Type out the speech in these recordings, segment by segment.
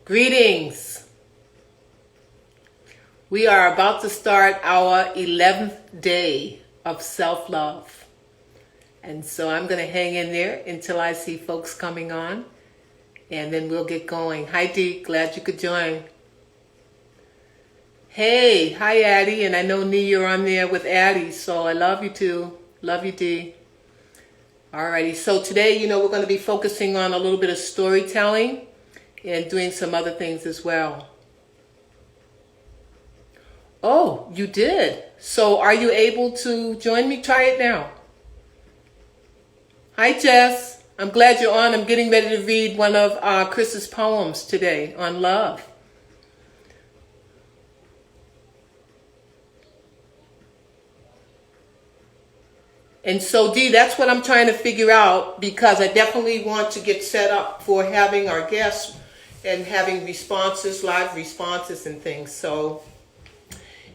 Greetings. We are about to start our 11th day of self-love. And so I'm going to hang in there until I see folks coming on. And then we'll get going. Hi, Dee. Glad you could join. Hey, hi, Addie. And I know, Nee, you're on there with Addie. So I love you, too. Love you, Dee. Alrighty. So today, we're going to be focusing on a little bit of storytelling and doing some other things as well. Oh, you did. So are you able to join me? Try it now. Hi, Jess. I'm glad you're on. I'm getting ready to read one of Chris's poems today on love. And so, Dee, that's what I'm trying to figure out, because I definitely want to get set up for having our guests and having responses, live responses and things. So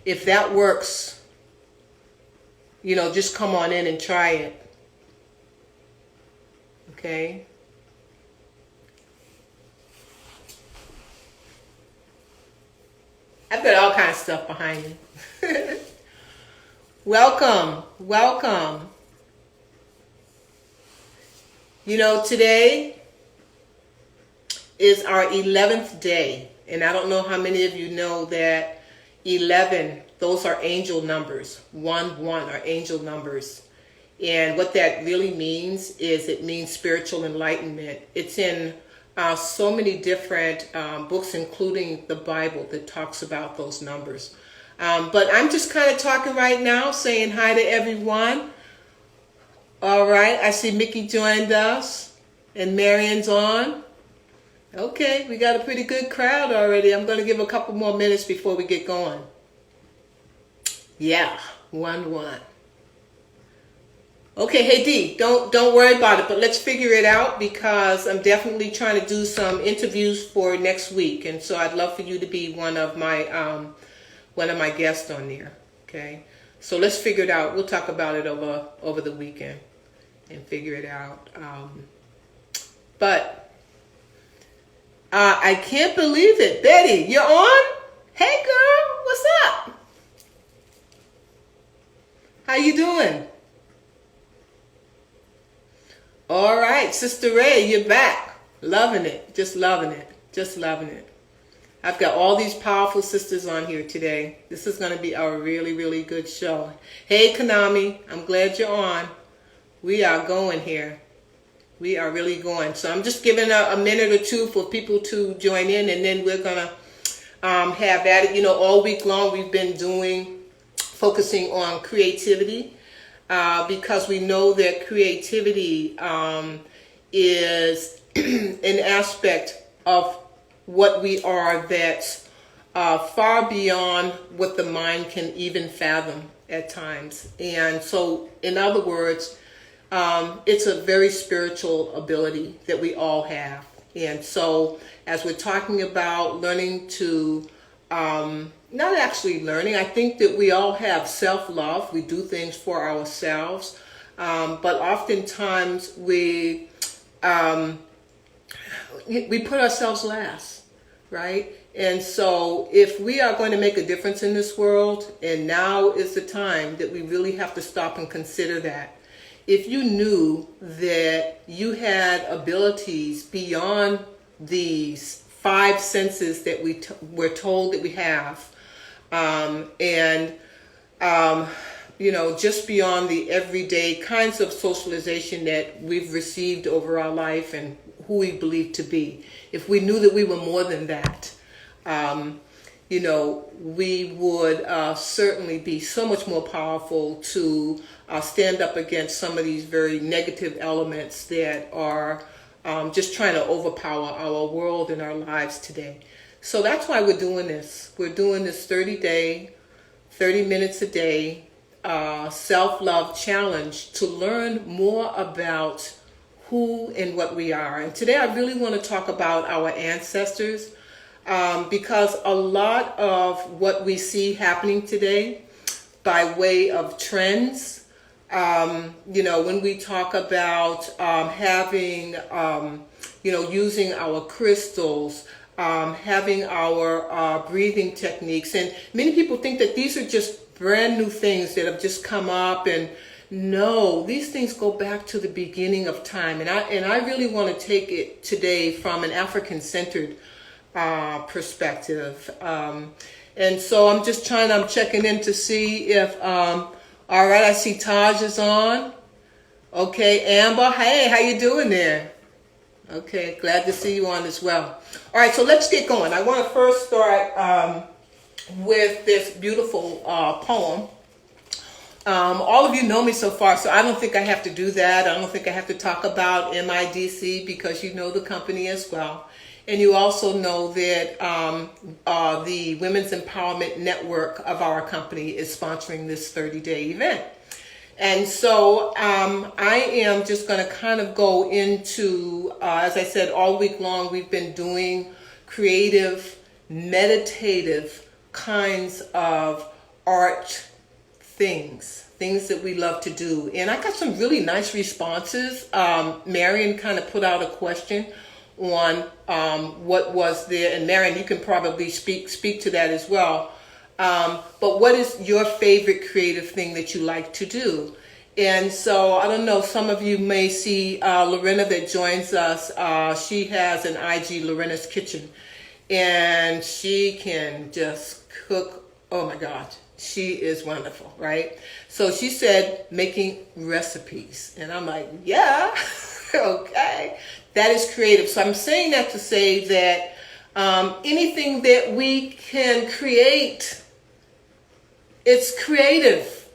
if that works, just come on in and try it. Okay? I've got all kinds of stuff behind me. Welcome, welcome. Today is our 11th day. And I don't know how many of you know that 11, those are angel numbers. 1, 1 are angel numbers. And what that really means is it means spiritual enlightenment. It's in so many different books, including the Bible, that talks about those numbers. But I'm just kind of talking right now, saying hi to everyone. All right, I see Mickey joined us and Marion's on. Okay, we got a pretty good crowd already. I'm going to give a couple more minutes before we get going. Yeah, 1, 1. Okay, hey Dee, don't worry about it, but let's figure it out, because I'm definitely trying to do some interviews for next week, and so I'd love for you to be one of my guests on there. Okay, so let's figure it out. We'll talk about it over the weekend and figure it out. But I can't believe it. Betty, you're on? Hey girl, what's up? How you doing? All right, Sister Ray, you're back. Loving it. Just loving it. Just loving it. I've got all these powerful sisters on here today. This is going to be a really, really good show. Hey, Konami, I'm glad you're on. We are going here. We are really going. So I'm just giving a minute or two for people to join in, and then we're going to have at it. All week long we've been focusing on creativity, because we know that creativity is an aspect of what we are that's far beyond what the mind can even fathom at times. And so, in other words, it's a very spiritual ability that we all have. And so as we're talking about learning to, not actually learning, I think that we all have self-love. We do things for ourselves. But oftentimes we put ourselves last, right? And so if we are going to make a difference in this world, and now is the time that we really have to stop and consider that. If you knew that you had abilities beyond these 5 senses that we're told that we have, just beyond the everyday kinds of socialization that we've received over our life and who we believe to be, if we knew that we were more than that, we would certainly be so much more powerful to stand up against some of these very negative elements that are just trying to overpower our world and our lives today. So that's why we're doing this. We're doing this 30 minutes a day self-love challenge to learn more about who and what we are. And today I really want to talk about our ancestors, because a lot of what we see happening today by way of trends, when we talk about having, using our crystals, having our breathing techniques. And many people think that these are just brand new things that have just come up, and no, these things go back to the beginning of time. And I really want to take it today from an African-centered perspective. And so I'm checking in to see if, all right, I see Taj is on. Okay, Amber, hey, how you doing there? Okay, glad to see you on as well. All right, so let's get going. I want to first start with this beautiful poem. All of you know me so far, so I don't think I have to do that. I don't think I have to talk about MIDC because you know the company as well. And you also know that the Women's Empowerment Network of our company is sponsoring this 30-day event. And so I am just going to kind of go into, as I said, all week long we've been doing creative, meditative kinds of art things that we love to do. And I got some really nice responses. Marion kind of put out a question on what was there, and Marion, you can probably speak to that as well. But what is your favorite creative thing that you like to do? And so I don't know, some of you may see Lorena that joins us. She has an IG, Lorena's Kitchen, and she can just cook. Oh my God, she is wonderful, right? So she said making recipes, and I'm like, yeah, okay. That is creative. So I'm saying that to say that anything that we can create, it's creative,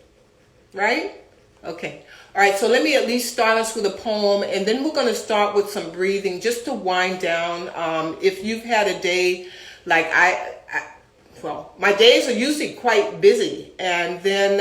right? Okay. All right. So let me at least start us with a poem, and then we're going to start with some breathing just to wind down. If you've had a day like well, my days are usually quite busy, and then,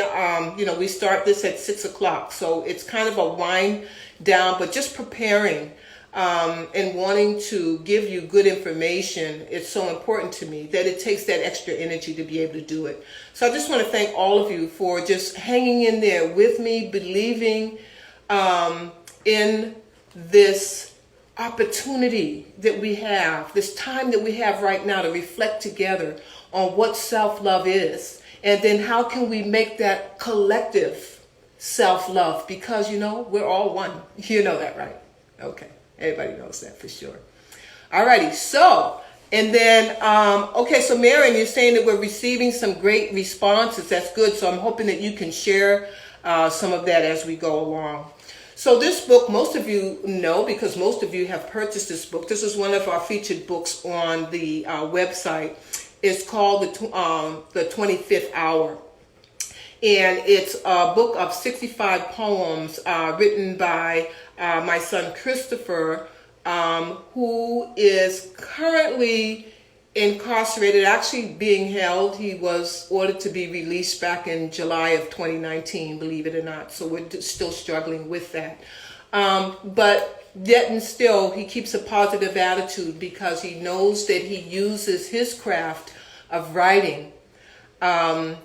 we start this at 6 o'clock. So it's kind of a wind down, but just preparing. And wanting to give you good information, it's so important to me that it takes that extra energy to be able to do it. So I just want to thank all of you for just hanging in there with me, believing in this opportunity that we have, this time that we have right now to reflect together on what self-love is, and then how can we make that collective self-love, because we're all one. You know that, right? Okay. Everybody knows that for sure. Alrighty, so, and then, okay, so Marion, you're saying that we're receiving some great responses. That's good. So I'm hoping that you can share some of that as we go along. So this book, most of you know, because most of you have purchased this book. This is one of our featured books on the website. It's called The 25th Hour. And it's a book of 65 poems written by my son Christopher, who is currently incarcerated, actually being held. He was ordered to be released back in July of 2019, believe it or not. So we're still struggling with that. But yet and still, he keeps a positive attitude because he knows that he uses his craft of writing,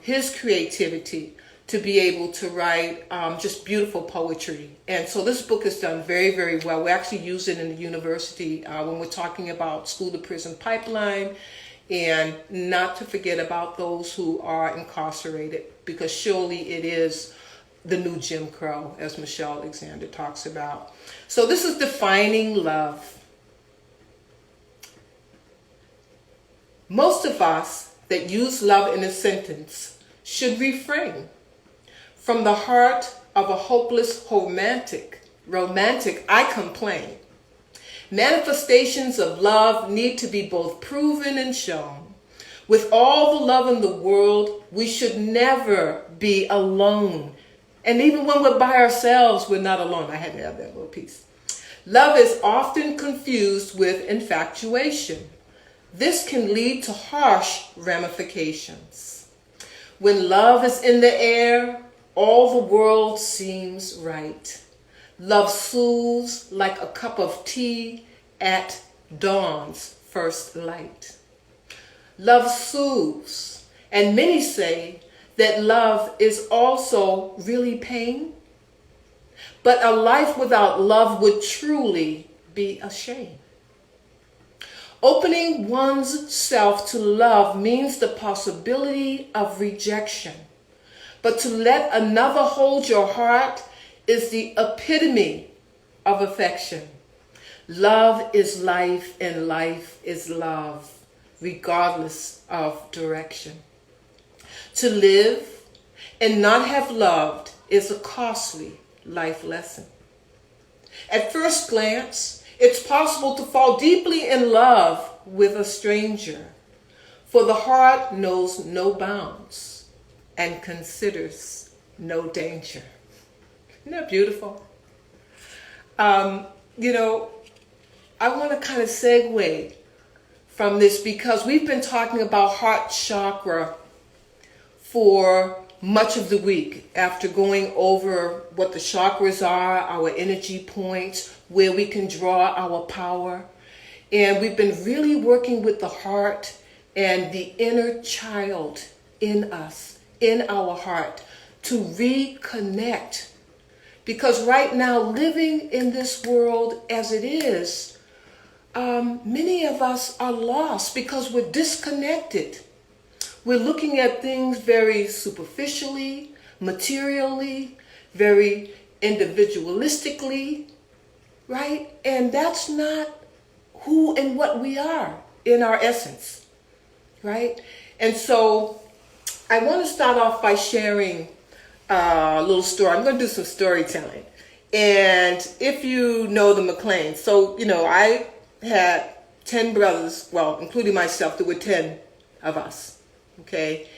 his creativity, to be able to write just beautiful poetry. And so this book is done very, very well. We actually use it in the university when we're talking about school to prison pipeline, and not to forget about those who are incarcerated, because surely it is the new Jim Crow, as Michelle Alexander talks about. So this is defining love. Most of us that use love in a sentence should refrain. From the heart of a hopeless romantic, I complain. Manifestations of love need to be both proven and shown. With all the love in the world, we should never be alone. And even when we're by ourselves, we're not alone. I had to have that little piece. Love is often confused with infatuation. This can lead to harsh ramifications. When love is in the air, all the world seems right. Love soothes like a cup of tea at dawn's first light. Love soothes, and many say that love is also really pain. But a life without love would truly be a shame. Opening one's self to love means the possibility of rejection. But to let another hold your heart is the epitome of affection. Love is life and life is love, regardless of direction. To live and not have loved is a costly life lesson. At first glance, it's possible to fall deeply in love with a stranger, for the heart knows no bounds and considers no danger. Isn't that beautiful? I want to kind of segue from this because we've been talking about heart chakra for much of the week after going over what the chakras are, our energy points, where we can draw our power. And we've been really working with the heart and the inner child in us, in our heart, to reconnect. Because right now, living in this world as it is, many of us are lost because we're disconnected. We're looking at things very superficially, materially, very individualistically, right? And that's not who and what we are in our essence, right? And so I want to start off by sharing a little story. I'm going to do some storytelling. And if you know the McLeans, so, I had 10 brothers, well, including myself, there were 10 of us, okay?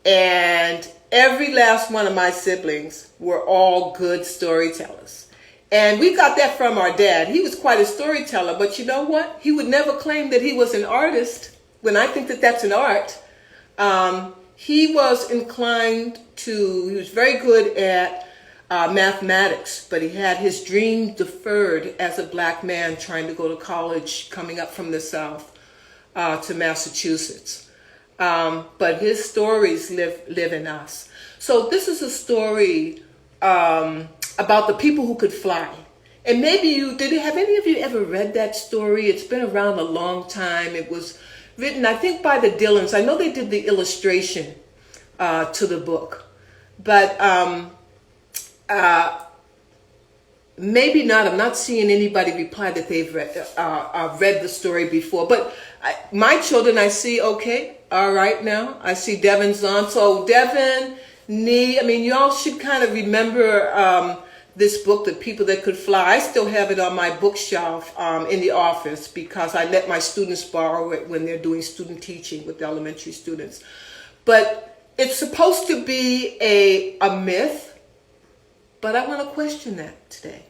And every last one of my siblings were all good storytellers. And we got that from our dad. He was quite a storyteller, but you know what? He would never claim that he was an artist. When I think that that's an art, he was he was very good at mathematics, but he had his dream deferred as a black man trying to go to college, coming up from the South to Massachusetts. But his stories live in us. So this is a story about the people who could fly. And maybe have any of you ever read that story? It's been around a long time. It was written, I think, by the Dillons. I know they did the illustration to the book. But maybe not. I'm not seeing anybody reply that they've read the story before. But my children, I see, okay, all right now. I see Devin's on. So Devin, y'all should kind of remember this book, The People That Could Fly. I still have it on my bookshelf in the office because I let my students borrow it when they're doing student teaching with the elementary students. But it's supposed to be a myth. But I want to question that today.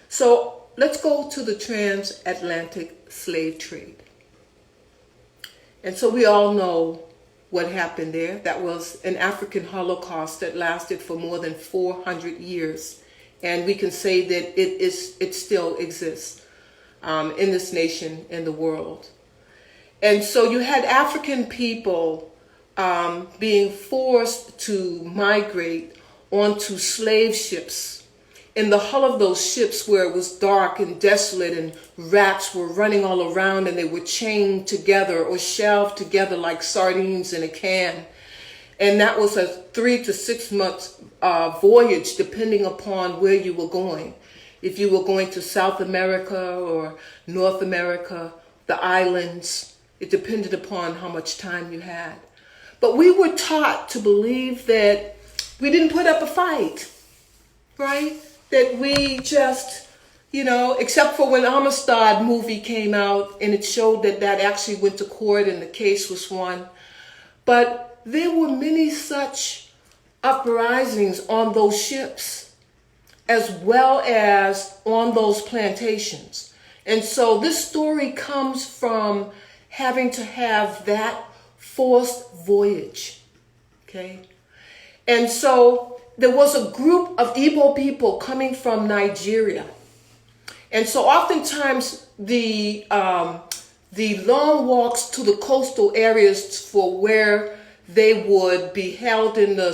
So let's go to the transatlantic slave trade. And so we all know what happened there. That was an African Holocaust that lasted for more than 400 years. And we can say that it still exists in this nation, in the world. And so you had African people being forced to migrate onto slave ships. In the hull of those ships where it was dark and desolate and rats were running all around and they were chained together or shelved together like sardines in a can. And that was a 3 to 6 month voyage depending upon where you were going. If you were going to South America or North America, the islands, it depended upon how much time you had. But we were taught to believe that we didn't put up a fight, right? That we just, except for when Amistad movie came out and it showed that actually went to court and the case was won. But there were many such uprisings on those ships as well as on those plantations. And so this story comes from having to have that forced voyage, okay? And so there was a group of Igbo people coming from Nigeria. And so oftentimes the long walks to the coastal areas for where they would be held in the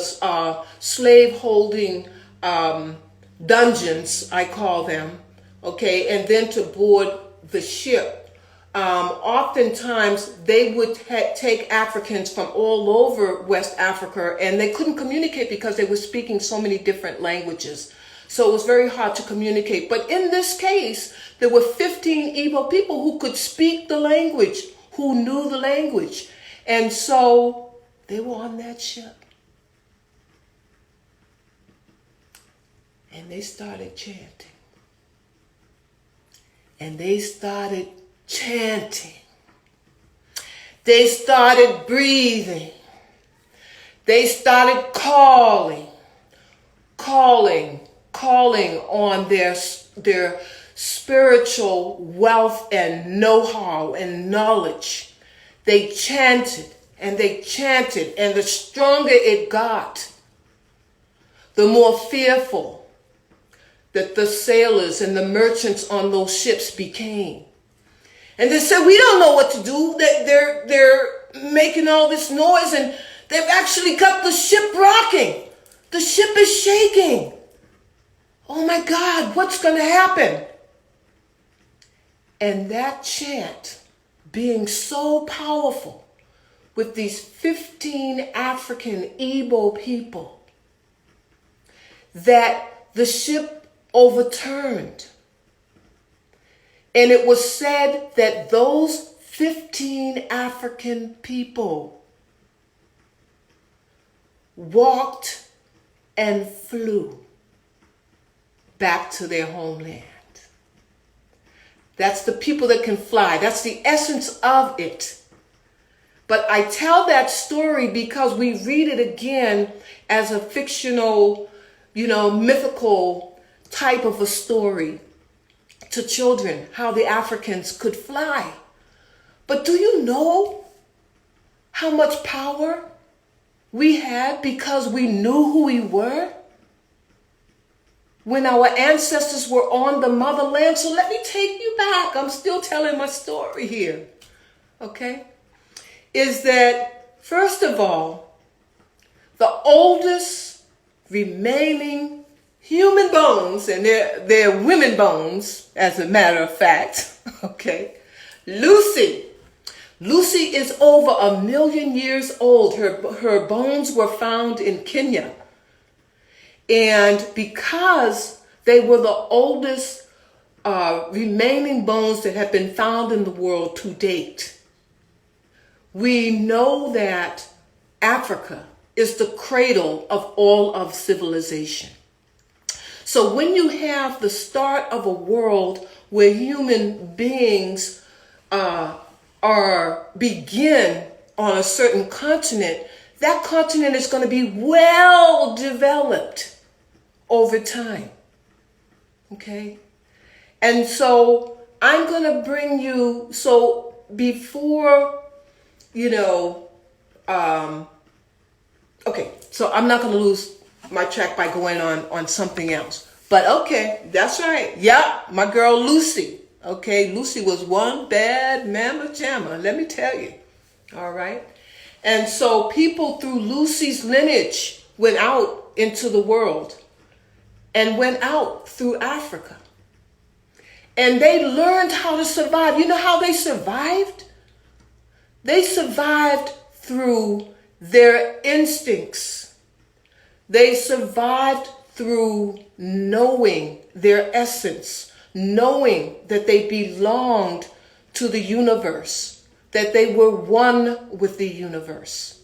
slave holding dungeons, I call them, okay, and then to board the ship. Oftentimes they would take Africans from all over West Africa, and they couldn't communicate because they were speaking so many different languages. So it was very hard to communicate. But in this case, there were 15 Igbo people who could speak the language, who knew the language. And so they were on that ship. And they started chanting. And they started chanting. They started breathing. They started calling on their spiritual wealth and know-how and knowledge. They chanted and they chanted, and the stronger it got, the more fearful that the sailors and the merchants on those ships became. And they said, we don't know what to do. They're making all this noise, and they've actually got the ship rocking. The ship is shaking. Oh my God, what's going to happen? And that chant being so powerful with these 15 African Igbo people that the ship overturned. And it was said that those 15 African people walked and flew back to their homeland. That's the people that can fly. That's the essence of it. But I tell that story because we read it again as a fictional, mythical type of a story to children, how the Africans could fly. But do you know how much power we had because we knew who we were when our ancestors were on the motherland? So let me take you back. I'm still telling my story here. Okay? Is that, first of all, the oldest remaining human bones, and they're women bones, as a matter of fact, okay? Lucy is over 1 million years old. Her bones were found in Kenya. And because they were the oldest remaining bones that have been found in the world to date, we know that Africa is the cradle of all of civilization. So when you have the start of a world where human beings begin on a certain continent, that continent is going to be well developed over time. Okay? And so I'm going to bring you, so before, okay, so I'm not going to lose my track by going on something else. But okay, that's right. Yeah, my girl Lucy. Okay, Lucy was one bad mamma jamma, let me tell you. All right? And so people through Lucy's lineage went out into the world and went out through Africa. And they learned how to survive. You know how they survived? They survived through their instincts. They survived through knowing their essence, knowing that they belonged to the universe, that they were one with the universe.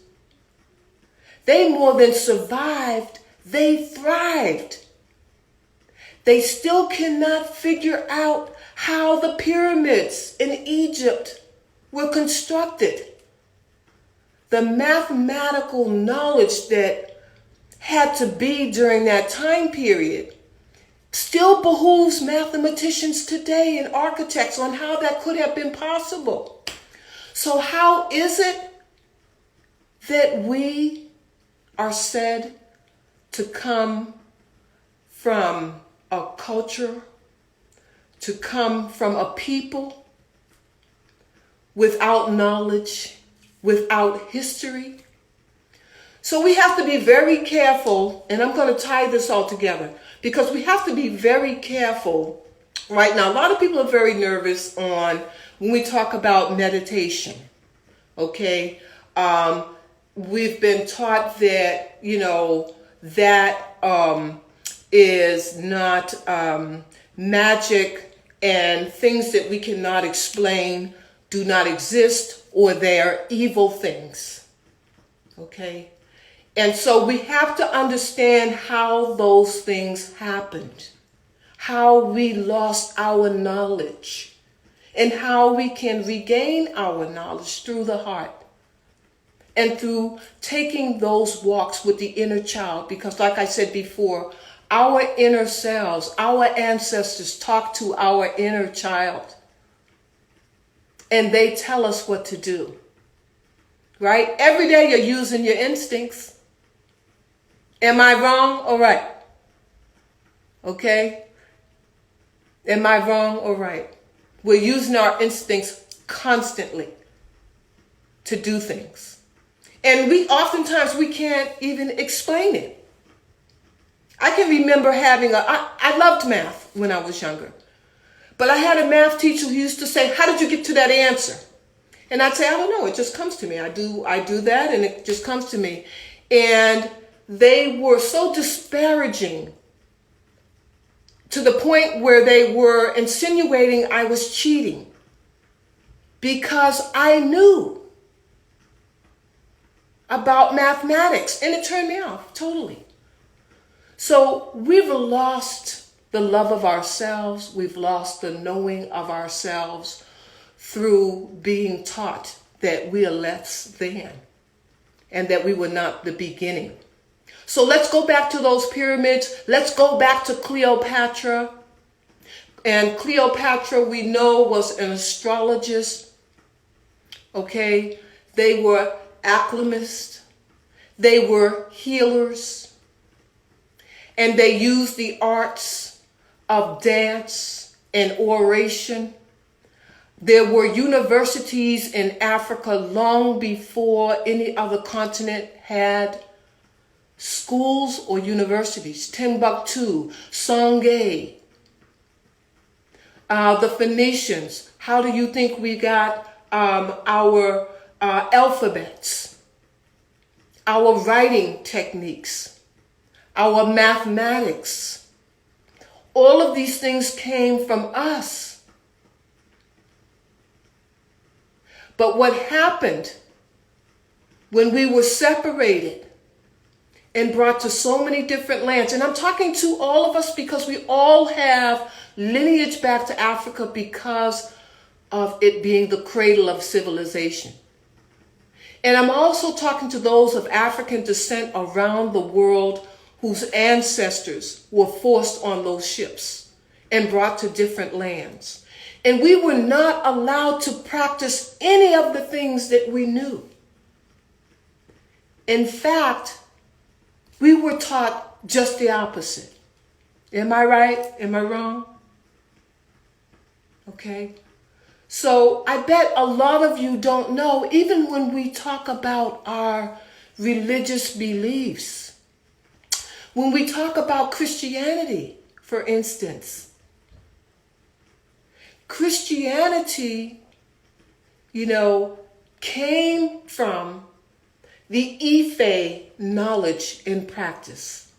They more than survived, they thrived. They still cannot figure out how the pyramids in Egypt were constructed. The mathematical knowledge that had to be during that time period still behooves mathematicians today and architects on how that could have been possible. So how is it that we are said to come from a culture, to come from a people without knowledge, without history? So we have to be very careful, and I'm going to tie this all together, because we have to be very careful Right now, a lot of people are very nervous on when we talk about meditation. Okay, we've been taught that that is not magic, and things that we cannot explain do not exist, or they are evil things. Okay, and so we have to understand how those things happened, how we lost our knowledge, and how we can regain our knowledge through the heart and through taking those walks with the inner child. Because like I said before, our inner selves, our ancestors talk to our inner child, and they tell us what to do. Right? Every day you're using your instincts. Am I wrong or right? Okay? Am I wrong or right? We're using our instincts constantly to do things. And oftentimes we can't even explain it. I can remember I loved math when I was younger. But I had a math teacher who used to say, "How did you get to that answer?" And I'd say, "I don't know, it just comes to me. I do that and it just comes to me." And they were so disparaging to the point where they were insinuating I was cheating because I knew about mathematics, and it turned me off totally. So we've lost the love of ourselves. We've lost the knowing of ourselves through being taught that we are less than and that we were not the beginning. So let's go back to those pyramids. Let's go back to Cleopatra. And Cleopatra, we know, was an astrologist. Okay? They were alchemists. They were healers. And they used the arts of dance and oration. There were universities in Africa long before any other continent had schools or universities. Timbuktu, Songhai, the Phoenicians. How do you think we got our alphabets, our writing techniques, our mathematics? All of these things came from us. But what happened when we were separated and brought to so many different lands, and I'm talking to all of us because we all have lineage back to Africa because of it being the cradle of civilization. And I'm also talking to those of African descent around the world whose ancestors were forced on those ships and brought to different lands. And we were not allowed to practice any of the things that we knew. In fact, we were taught just the opposite. Am I right? Am I wrong? Okay. So I bet a lot of you don't know, even when we talk about our religious beliefs, when we talk about Christianity, for instance, Christianity, came from the Ife knowledge and practice.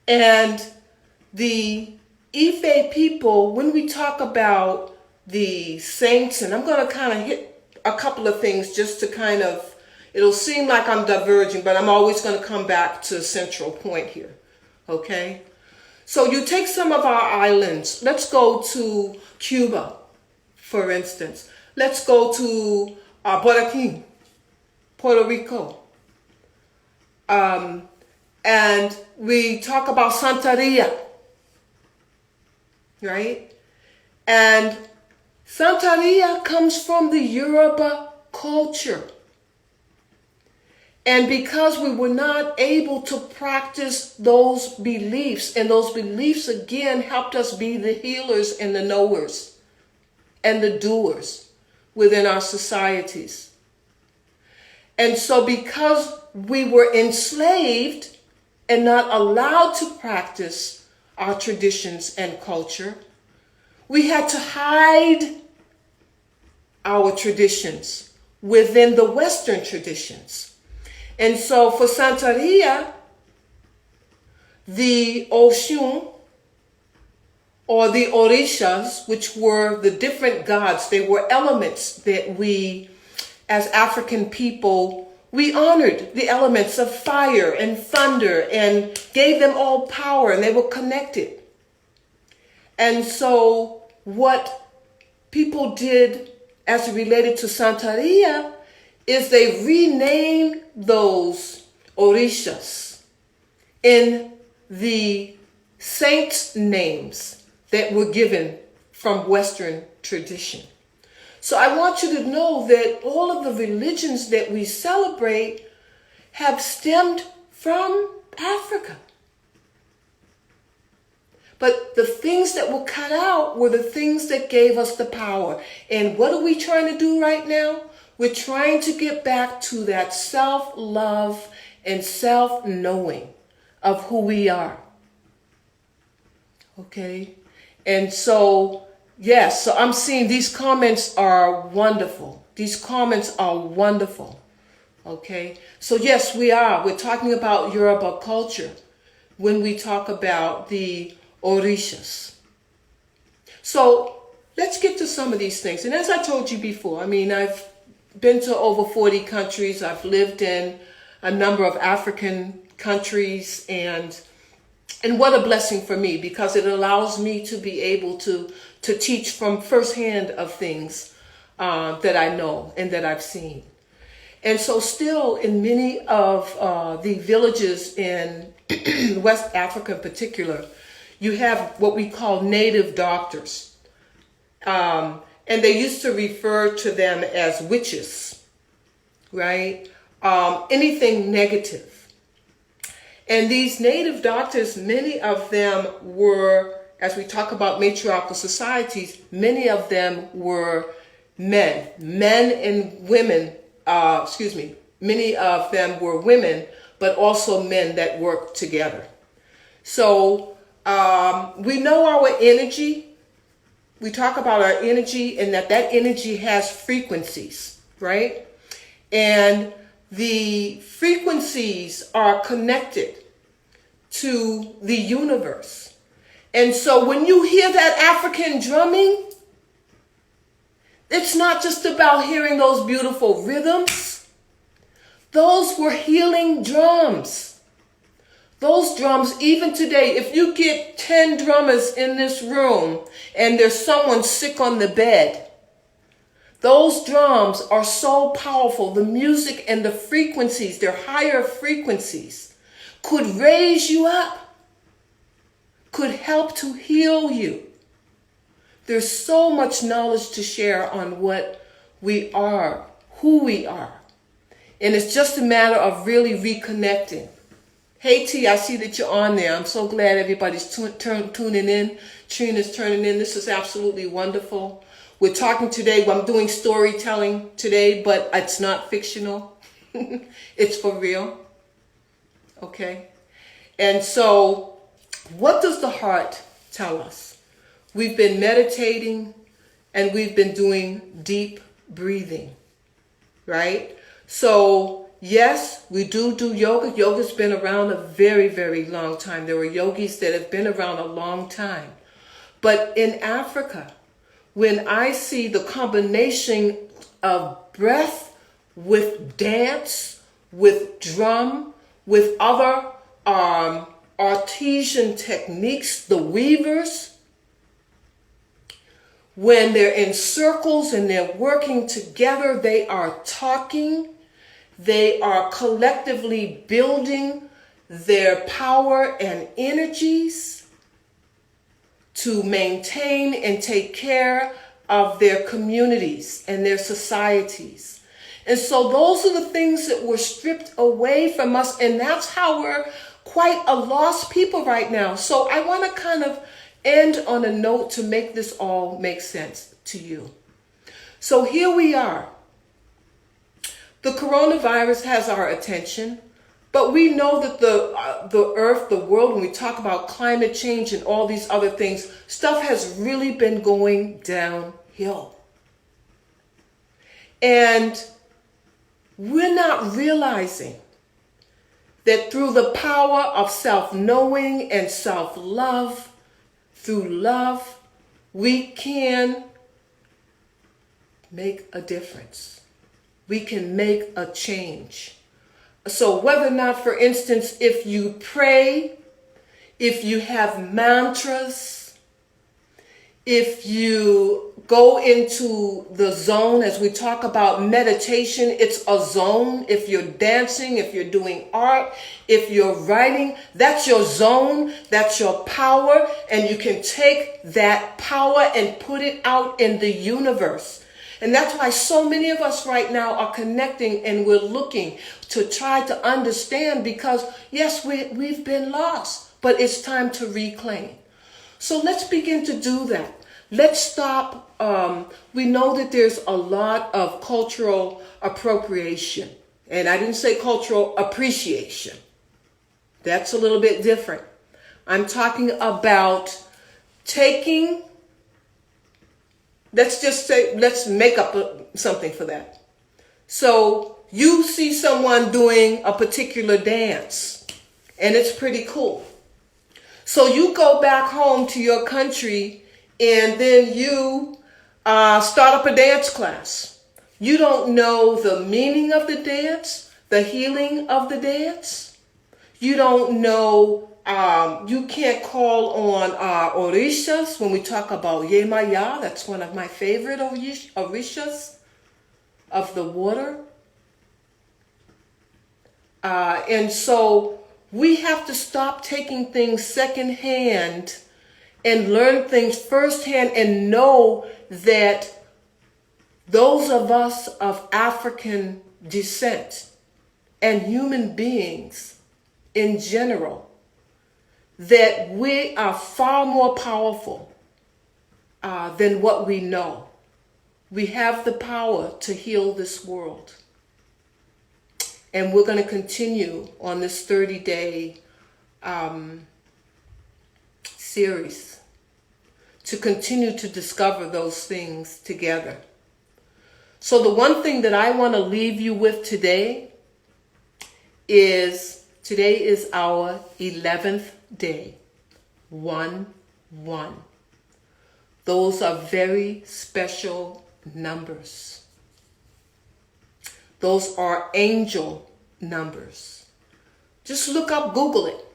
And the Ife people, when we talk about the saints, and I'm going to kind of hit a couple of things just to it'll seem like I'm diverging, but I'm always going to come back to a central point here. Okay? So you take some of our islands. Let's go to Cuba, for instance. Let's go to Puerto Rico. And we talk about Santeria, right? And Santeria comes from the Yoruba culture. And because we were not able to practice those beliefs, and those beliefs again helped us be the healers and the knowers and the doers within our societies. And so because we were enslaved and not allowed to practice our traditions and culture. We had to hide our traditions within the Western traditions. And so for Santeria, the Oshun, or the Orishas, which were the different gods, they were elements that we, as African people, we honored the elements of fire and thunder and gave them all power, and they were connected. And so what people did as it related to Santeria is they renamed those Orishas in the saints' names that were given from Western tradition. So I want you to know that all of the religions that we celebrate have stemmed from Africa. But the things that were cut out were the things that gave us the power. And what are we trying to do right now? We're trying to get back to that self-love and self-knowing of who we are. Okay? And so, yes, so I'm seeing these comments are wonderful. These comments are wonderful. Okay? So yes, we're talking about Yoruba culture when we talk about the Orishas. So let's get to some of these things. And as I told you before, I mean, I've been to over 40 countries. I've lived in a number of African countries, and what a blessing for me, because it allows me to be able to teach from firsthand of things that I know and that I've seen. And so still in many of the villages in West Africa in particular, you have what we call native doctors. And they used to refer to them as witches, right? Anything negative. And these native doctors, many of them were, as we talk about matriarchal societies, many of them were men and women, many of them were women, but also men that worked together. So we know our energy. We talk about our energy, and that energy has frequencies, right? And the frequencies are connected to the universe. And so when you hear that African drumming, it's not just about hearing those beautiful rhythms. Those were healing drums. Those drums, even today, if you get 10 drummers in this room and there's someone sick on the bed, those drums are so powerful. The music and the frequencies, their higher frequencies, could raise you up, could help to heal you. There's so much knowledge to share on what we are, who we are. And it's just a matter of really reconnecting. Hey T, I see that you're on there. I'm so glad everybody's tuning in. Trina's turning in. This is absolutely wonderful. We're talking today, I'm doing storytelling today, but it's not fictional. It's for real. Okay? And so, what does the heart tell us? We've been meditating and we've been doing deep breathing, right? So, yes, we do yoga. Yoga's been around a very, very long time. There were yogis that have been around a long time. But in Africa, when I see the combination of breath with dance, with drum, with other artesian techniques, the weavers, when they're in circles and they're working together, they are talking, they are collectively building their power and energies to maintain and take care of their communities and their societies. And so those are the things that were stripped away from us, and that's how we're quite a lost people right now. So I want to kind of end on a note to make this all make sense to you. So here we are. The coronavirus has our attention. But we know that the earth, the world, when we talk about climate change and all these other things, stuff has really been going downhill. And we're not realizing that through the power of self-knowing and self-love, through love, we can make a difference. We can make a change. So whether or not, for instance, if you pray, if you have mantras, if you go into the zone, as we talk about meditation, it's a zone. If you're dancing, if you're doing art, if you're writing, that's your zone, that's your power, and you can take that power and put it out in the universe. And that's why so many of us right now are connecting and we're looking to try to understand, because yes, we've been lost, but it's time to reclaim. So let's begin to do that. Let's stop. We know that there's a lot of cultural appropriation, and I didn't say cultural appreciation. That's a little bit different. I'm talking about taking, let's just say, let's make up something for that. So you see someone doing a particular dance, and it's pretty cool. So you go back home to your country, and then you start up a dance class. You don't know the meaning of the dance, the healing of the dance. You don't know, you can't call on orishas when we talk about Yemaya. That's one of my favorite orishas of the water. And so we have to stop taking things secondhand and learn things firsthand and know that those of us of African descent and human beings in general, that we are far more powerful than what we know. We have the power to heal this world. And we're going to continue on this 30-day series to continue to discover those things together. So the one thing that I want to leave you with today is our 11th day. 1-1. Those are very special numbers. Those are angel numbers. Just look up, Google it.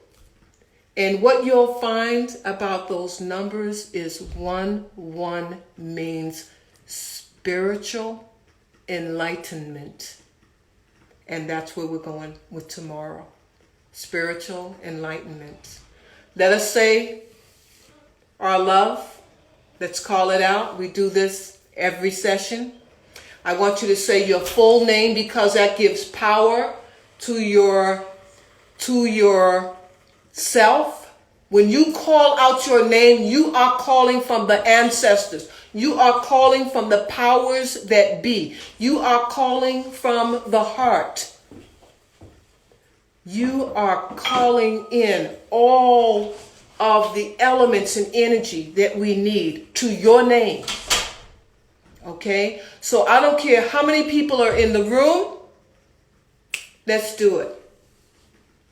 And what you'll find about those numbers is 1-1 means spiritual enlightenment. And that's where we're going with tomorrow. Spiritual enlightenment. Let us say our love. Let's call it out. We do this every session. I want you to say your full name, because that gives power to your self. When you call out your name, you are calling from the ancestors. You are calling from the powers that be. You are calling from the heart. You are calling in all of the elements and energy that we need to your name. Okay? So I don't care how many people are in the room. Let's do it.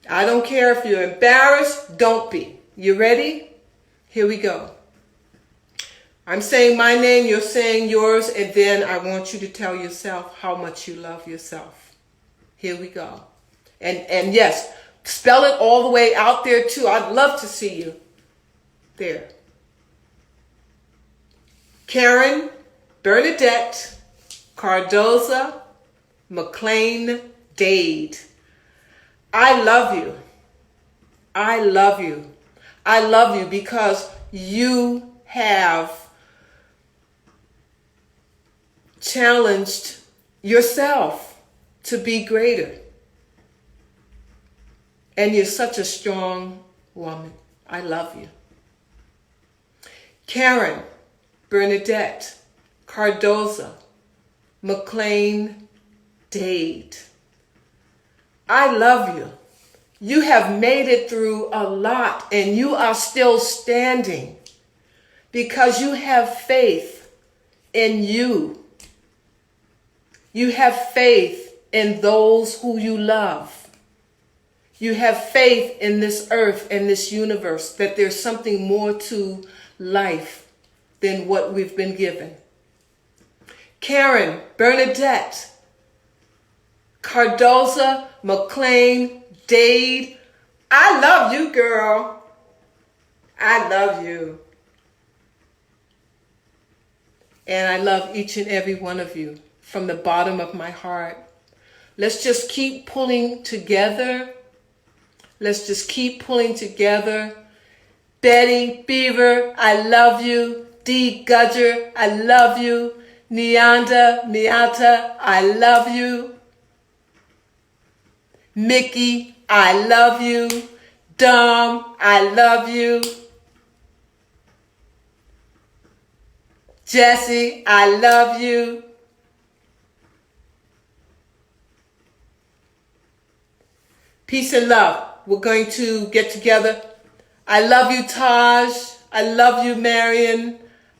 I don't care if you're embarrassed. Don't be. You ready? Here we go. I'm saying my name, you're saying yours, and then I want you to tell yourself how much you love yourself. Here we go. And yes, spell it all the way out there too. I'd love to see you there. Karen Bernadette Cardoza McLean Dade. I love you. I love you. I love you because you have challenged yourself to be greater. And you're such a strong woman. I love you. Karen Bernadette Cardoza McLean Dade. I love you. You have made it through a lot, and you are still standing because you have faith in you. You have faith in those who you love. You have faith in this earth and this universe, that there's something more to life than what we've been given. Karen, Bernadette, Cardoza, McLean, Dade, I love you, girl. I love you. And I love each and every one of you from the bottom of my heart. Let's just keep pulling together. Let's just keep pulling together. Betty Beaver, I love you. Dee Gudger, I love you. Neanda Miata, I love you. Mickey, I love you. Dom, I love you. Jesse, I love you. Peace and love. We're going to get together. I love you, Taj. I love you, Marion.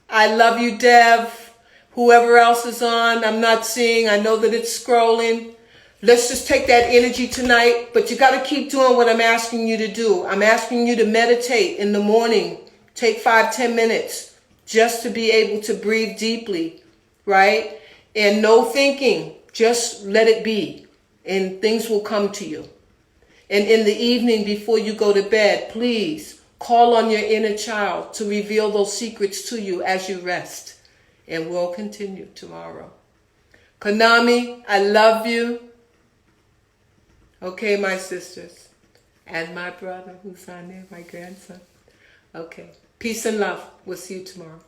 I love you, Dev. Whoever else is on, I'm not seeing. I know that it's scrolling. Let's just take that energy tonight, but you got to keep doing what I'm asking you to do. I'm asking you to meditate in the morning. Take 5-10 minutes just to be able to breathe deeply, right? And no thinking. Just let it be, and things will come to you. And in the evening before you go to bed, please call on your inner child to reveal those secrets to you as you rest. And we'll continue tomorrow. Konami, I love you. Okay, my sisters. And my brother who's on there, my grandson. Okay. Peace and love. We'll see you tomorrow.